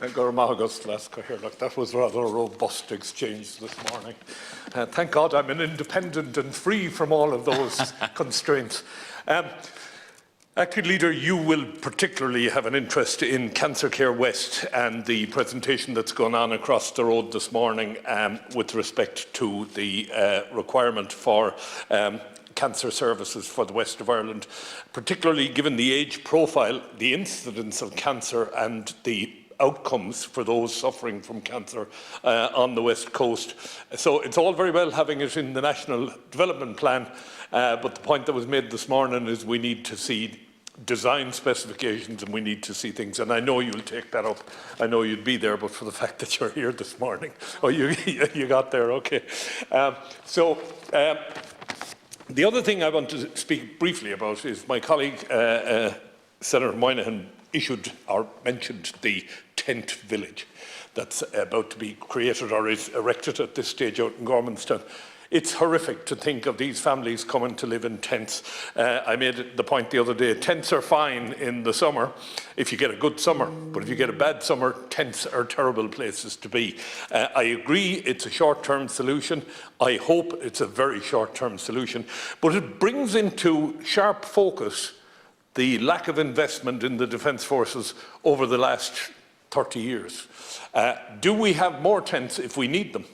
That was rather a robust exchange this morning. Thank God I'm an independent and free from all of those constraints. Acting Leader, you will particularly have an interest in Cancer Care West and the presentation that's gone on across the road this morning with respect to the requirement for cancer services for the west of Ireland, particularly given the age profile, the incidence of cancer and the outcomes for those suffering from cancer on the West Coast. So it's all very well having it in the National Development Plan, but the point that was made this morning is we need to see design specifications and we need to see things. And I know you'll take that up. I know you'd be there, but for the fact that you're here this morning. Oh, you got there, okay. The other thing I want to speak briefly about is my colleague, Senator Moynihan, issued or mentioned the tent village that's about to be created or is erected at this stage out in Gormanstown. It's horrific to think of these families coming to live in tents. I made the point the other day, tents are fine in the summer if you get a good summer, but if you get a bad summer, tents are terrible places to be. I agree it's a short-term solution. I hope it's a very short-term solution, but it brings into sharp focus the lack of investment in the Defence Forces over the last 30 years. Do we have more tents if we need them?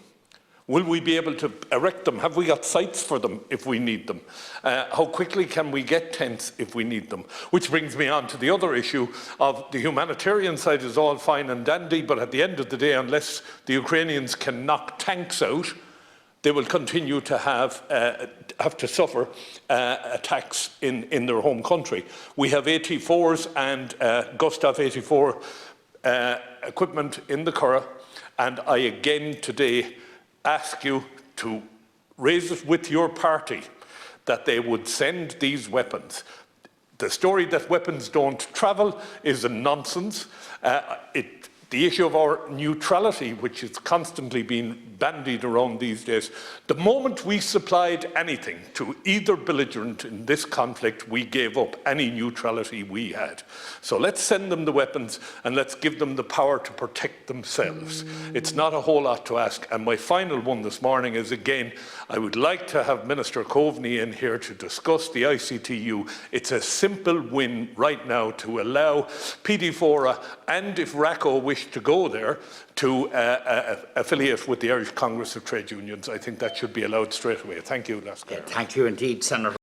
Will we be able to erect them? Have we got sites for them if we need them? How quickly can we get tents if we need them? Which brings me on to the other issue of the humanitarian side is all fine and dandy, but at the end of the day, unless the Ukrainians can knock tanks out, they will continue to have to suffer attacks in their home country. We have 84s and Gustav 84 equipment in the Curragh, and I again today ask you to raise it with your party that they would send these weapons. The story that weapons don't travel is a nonsense. The issue of our neutrality, which is constantly being bandied around these days, the moment we supplied anything to either belligerent in this conflict, we gave up any neutrality we had. So let's send them the weapons and let's give them the power to protect themselves. It's not a whole lot to ask. And my final one this morning is, again, I would like to have Minister Coveney in here to discuss the ICTU. It's a simple win right now to allow PD4 and if RACO wish to go there to affiliate with the Irish Congress of Trade Unions. I think that should be allowed straight away. Thank you, Lascar. Thank you indeed, Senator.